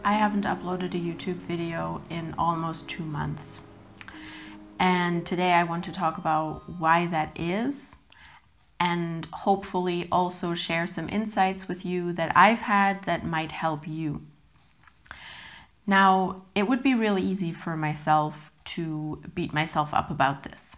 I haven't uploaded a YouTube video in almost 2 months. And today I want to talk about why that is, and hopefully also share some insights with you that I've had that might help you. Now, it would be really easy for myself to beat myself up about this.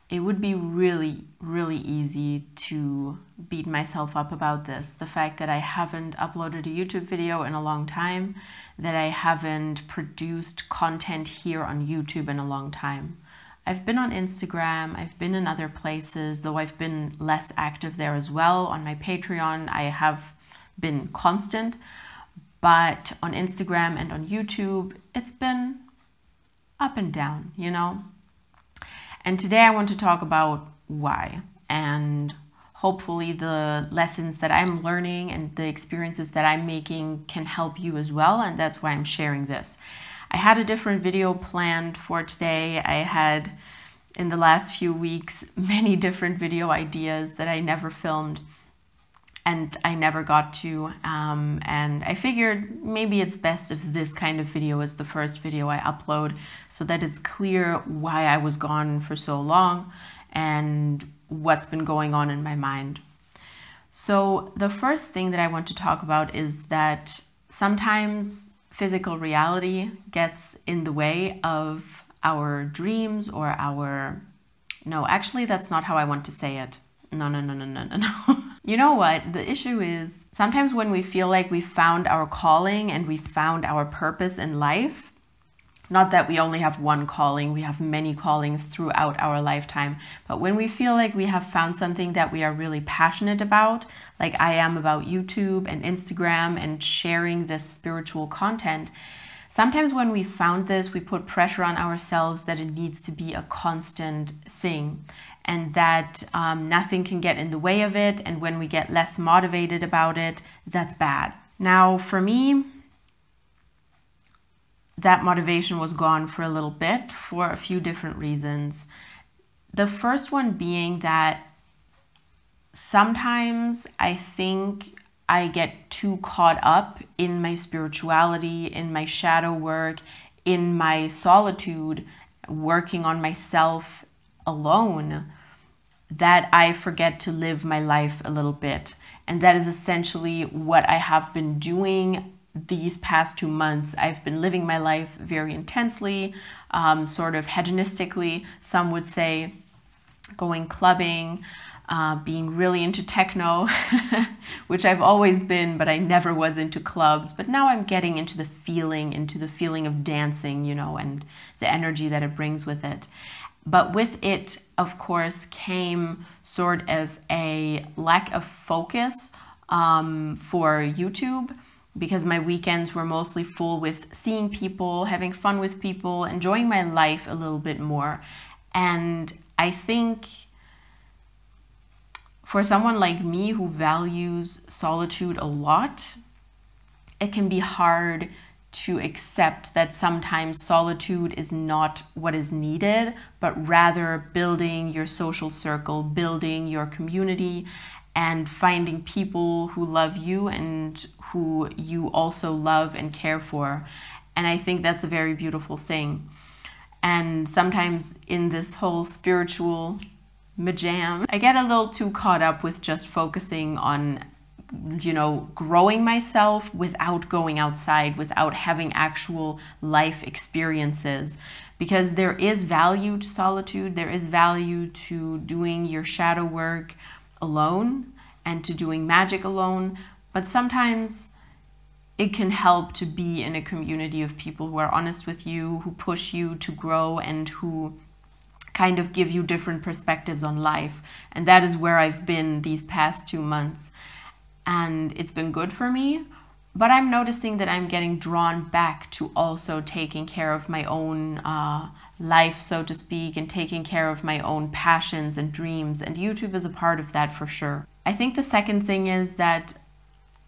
It would be really, really easy to beat myself up about this. The fact that I haven't uploaded a YouTube video in a long time, that I haven't produced content here on YouTube in a long time. I've been on Instagram, I've been in other places, though I've been less active there as well. On my Patreon, I have been constant, but on Instagram and on YouTube, it's been up and down, you know? And today I want to talk about why, and hopefully the lessons that I'm learning and the experiences that I'm making can help you as well, and that's why I'm sharing this. I had a different video planned for today. I had, in the last few weeks, many different video ideas that I never filmed and I never got to, and I figured maybe it's best if this kind of video is the first video I upload so that it's clear why I was gone for so long and what's been going on in my mind. So the first thing that I want to talk about is that sometimes physical reality gets in the way of our dreams or our... No, actually, that's not how I want to say it. No. You know what? The issue is sometimes when we feel like we found our calling and we found our purpose in life, not that we only have one calling, we have many callings throughout our lifetime, but when we feel like we have found something that we are really passionate about, like I am about YouTube and Instagram and sharing this spiritual content, sometimes when we found this, we put pressure on ourselves that it needs to be a constant thing and that nothing can get in the way of it. And when we get less motivated about it, that's bad. Now, for me, that motivation was gone for a little bit for a few different reasons. The first one being that sometimes I think I get too caught up in my spirituality, in my shadow work, in my solitude, working on myself alone, that I forget to live my life a little bit. And that is essentially what I have been doing these past 2 months. I've been living my life very intensely, sort of hedonistically, some would say, going clubbing, being really into techno, which I've always been, but I never was into clubs. But now I'm getting into the feeling of dancing, you know, and the energy that it brings with it. But with it, of course, came sort of a lack of focus for YouTube, because my weekends were mostly full with seeing people, having fun with people, enjoying my life a little bit more. And I think for someone like me who values solitude a lot, it can be hard to accept that sometimes solitude is not what is needed, but rather building your social circle, building your community, and finding people who love you and who you also love and care for. And I think that's a very beautiful thing. And sometimes in this whole spiritual majam, I get a little too caught up with just focusing on, you know, growing myself without going outside, without having actual life experiences. Because there is value to solitude, there is value to doing your shadow work alone and to doing magic alone, but sometimes it can help to be in a community of people who are honest with you, who push you to grow, and who kind of give you different perspectives on life. And that is where I've been these past 2 months. And it's been good for me, but I'm noticing that I'm getting drawn back to also taking care of my own life, so to speak, and taking care of my own passions and dreams. And YouTube is a part of that for sure. I think the second thing is that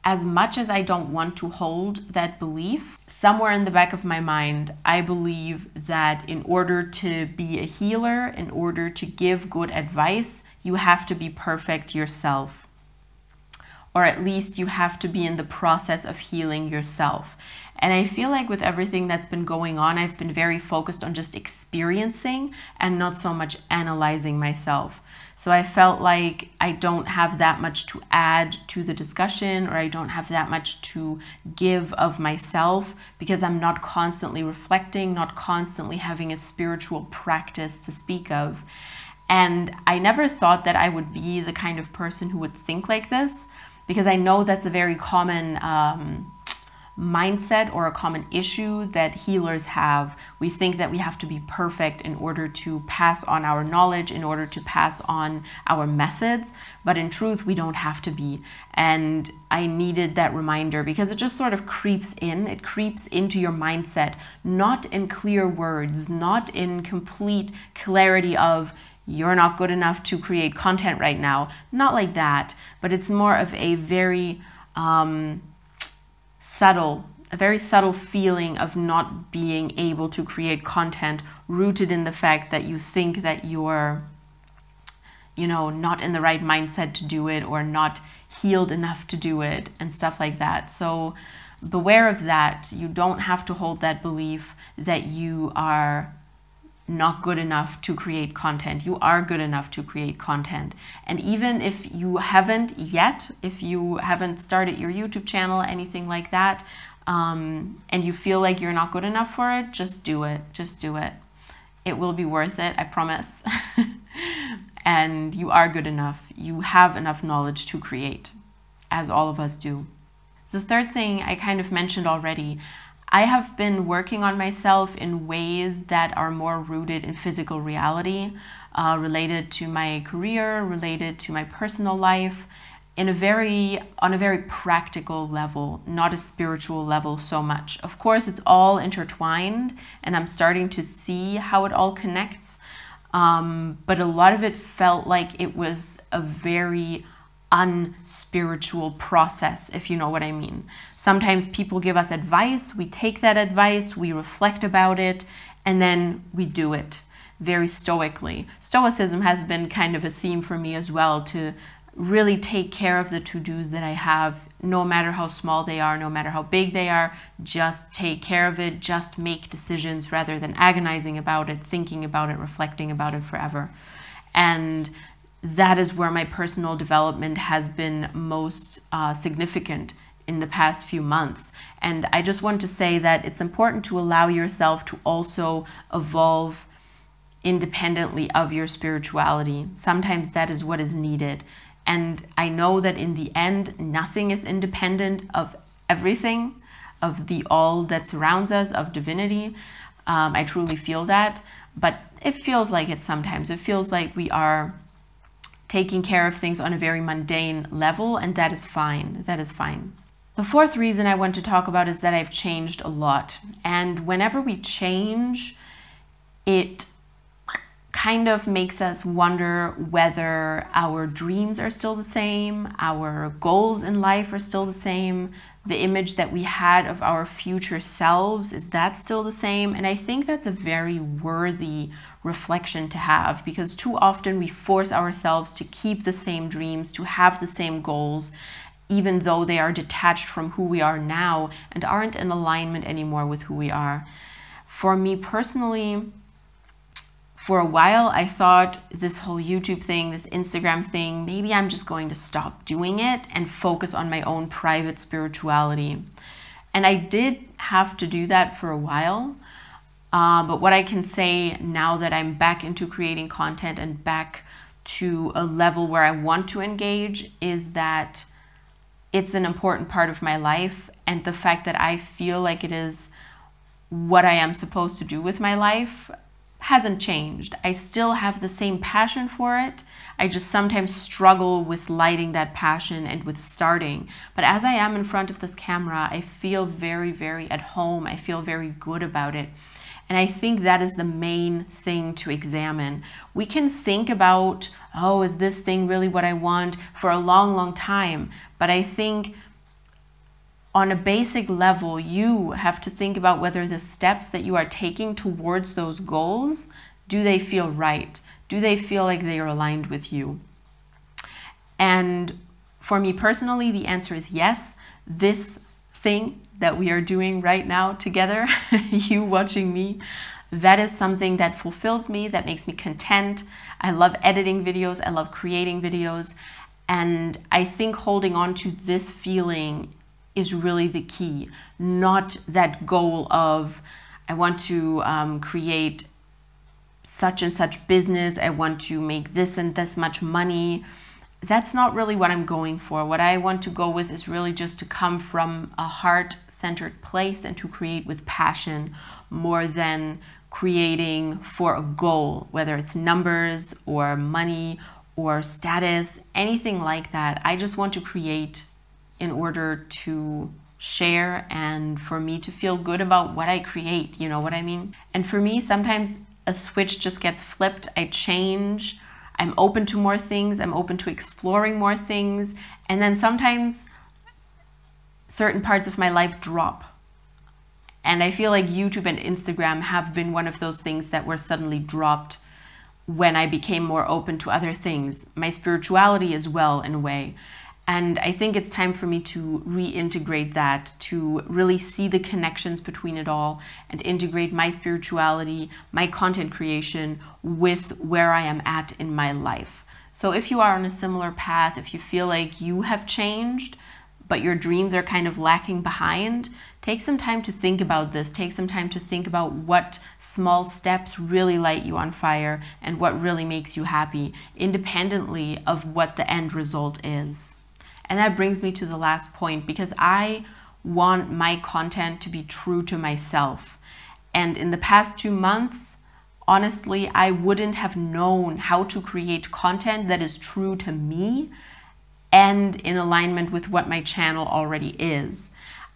as much as I don't want to hold that belief, somewhere in the back of my mind, I believe that in order to be a healer, in order to give good advice, you have to be perfect yourself. or at least you have to be in the process of healing yourself. And I feel like with everything that's been going on, I've been very focused on just experiencing and not so much analyzing myself. So I felt like I don't have that much to add to the discussion, or I don't have that much to give of myself, because I'm not constantly reflecting, not constantly having a spiritual practice to speak of. And I never thought that I would be the kind of person who would think like this, because I know that's a very common mindset or a common issue that healers have. We think that we have to be perfect in order to pass on our knowledge, in order to pass on our methods, but in truth we don't have to be. And I needed that reminder, because it just sort of creeps in, it creeps into your mindset, not in clear words, not in complete clarity of you're not good enough to create content right now, not like that, but it's more of a very very subtle feeling of not being able to create content, rooted in the fact that you think that you're, not in the right mindset to do it, or not healed enough to do it, and stuff like that. So beware of that. You don't have to hold that belief that you are not good enough to create content. You are good enough to create content. And even if you haven't yet, if you haven't started your YouTube channel, anything like that, and you feel like you're not good enough for it, just do it. Just do it. It will be worth it, I promise. And you are good enough. You have enough knowledge to create, as all of us do. The third thing I kind of mentioned already, I have been working on myself in ways that are more rooted in physical reality, related to my career, related to my personal life, on a very practical level, not a spiritual level so much. Of course, it's all intertwined, and I'm starting to see how it all connects. But a lot of it felt like it was a very unspiritual process, if you know what I mean. Sometimes people give us advice, we take that advice, we reflect about it, and then we do it very stoically. Stoicism has been kind of a theme for me as well, to really take care of the to-dos that I have, no matter how small they are, no matter how big they are. Just take care of it, just make decisions rather than agonizing about it, thinking about it, reflecting about it forever. And that is where my personal development has been most significant in the past few months. And I just want to say that it's important to allow yourself to also evolve independently of your spirituality. Sometimes that is what is needed. And I know that in the end, nothing is independent of everything, of the all that surrounds us, of divinity. I truly feel that, but it feels like it sometimes. It feels like we are taking care of things on a very mundane level, and that is fine. That is fine. The fourth reason I want to talk about is that I've changed a lot. And whenever we change, it kind of makes us wonder whether our dreams are still the same, our goals in life are still the same, the image that we had of our future selves, is that still the same? And I think that's a very worthy reflection to have, because too often we force ourselves to keep the same dreams, to have the same goals, even though they are detached from who we are now and aren't in alignment anymore with who we are. For me personally, for a while, I thought this whole YouTube thing, this Instagram thing, maybe I'm just going to stop doing it and focus on my own private spirituality. And I did have to do that for a while. But what I can say now that I'm back into creating content and back to a level where I want to engage is that it's an important part of my life. And the fact that I feel like it is what I am supposed to do with my life hasn't changed. I still have the same passion for it. I just sometimes struggle with lighting that passion and with starting. But as I am in front of this camera, I feel very, very at home. I feel very good about it. And I think that is the main thing to examine. We can think about, oh, is this thing really what I want, for a long, long time. But I think on a basic level, you have to think about whether the steps that you are taking towards those goals, do they feel right? Do they feel like they are aligned with you? And For me personally, the answer is yes. This thing that we are doing right now together, you watching me, that is something that fulfills me, that makes me content. I love editing videos, I love creating videos, and I think holding on to this feeling is really the key, not that goal of I want to create such and such business, I want to make this and this much money. That's not really what I'm going for. What I want to go with is really just to come from a heart-centered place and to create with passion more than creating for a goal, whether it's numbers or money or status, anything like that. I just want to create in order to share and for me to feel good about what I create, you know what I mean? And for me, sometimes a switch just gets flipped. I change, I'm open to more things, I'm open to exploring more things, and then sometimes certain parts of my life drop. And I feel like YouTube and Instagram have been one of those things that were suddenly dropped when I became more open to other things. My spirituality as well, in a way. And I think it's time for me to reintegrate that, to really see the connections between it all and integrate my spirituality, my content creation with where I am at in my life. So if you are on a similar path, if you feel like you have changed, but your dreams are kind of lacking behind, take some time to think about this. Take some time to think about what small steps really light you on fire and what really makes you happy, independently of what the end result is. And that brings me to the last point, because I want my content to be true to myself. And in the past 2 months, honestly, I wouldn't have known how to create content that is true to me and in alignment with what my channel already is.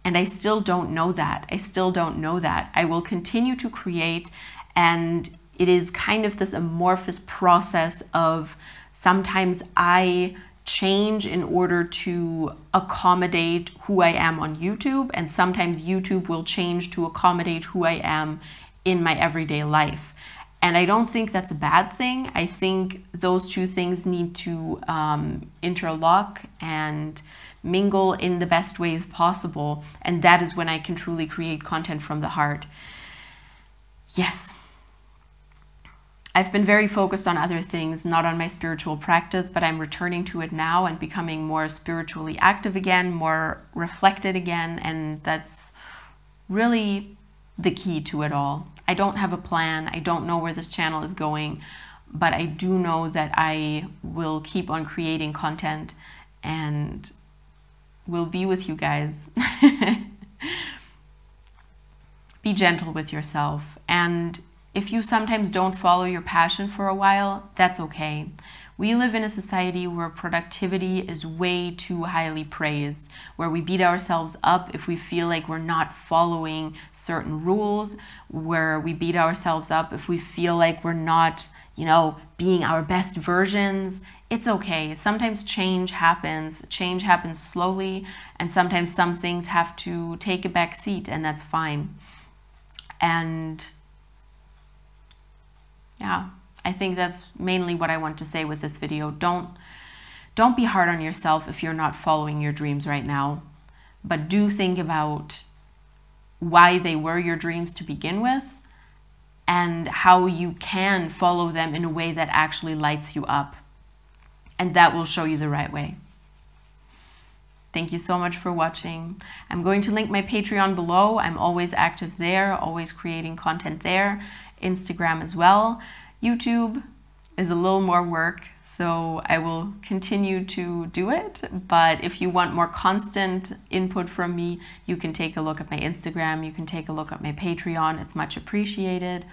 And I still don't know that. I still don't know that. I will continue to create, and it is kind of this amorphous process of sometimes I change in order to accommodate who I am on YouTube, and sometimes YouTube will change to accommodate who I am in my everyday life. And I don't think that's a bad thing. I think those two things need to interlock and mingle in the best ways possible. And that is when I can truly create content from the heart. Yes. I've been very focused on other things, not on my spiritual practice, but I'm returning to it now and becoming more spiritually active again, more reflected again. And that's really the key to it all. I don't have a plan. I don't know where this channel is going, but I do know that I will keep on creating content and will be with you guys. Be gentle with yourself. And if you sometimes don't follow your passion for a while, that's okay. We live in a society where productivity is way too highly praised, where we beat ourselves up if we feel like we're not following certain rules, where we beat ourselves up if we feel like we're not, being our best versions. It's okay. Sometimes change happens slowly, and sometimes some things have to take a back seat, and that's fine. And yeah, I think that's mainly what I want to say with this video. Don't be hard on yourself if you're not following your dreams right now, but do think about why they were your dreams to begin with and how you can follow them in a way that actually lights you up. And that will show you the right way. Thank you so much for watching. I'm going to link my Patreon below. I'm always active there, always creating content there. Instagram as well. YouTube is a little more work, so I will continue to do it. But if you want more constant input from me, you can take a look at my Instagram, you can take a look at my Patreon. It's much appreciated.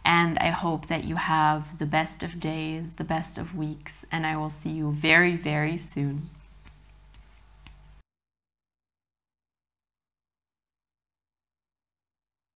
And I hope that you have the best of days, the best of weeks, and I will see you very, very soon.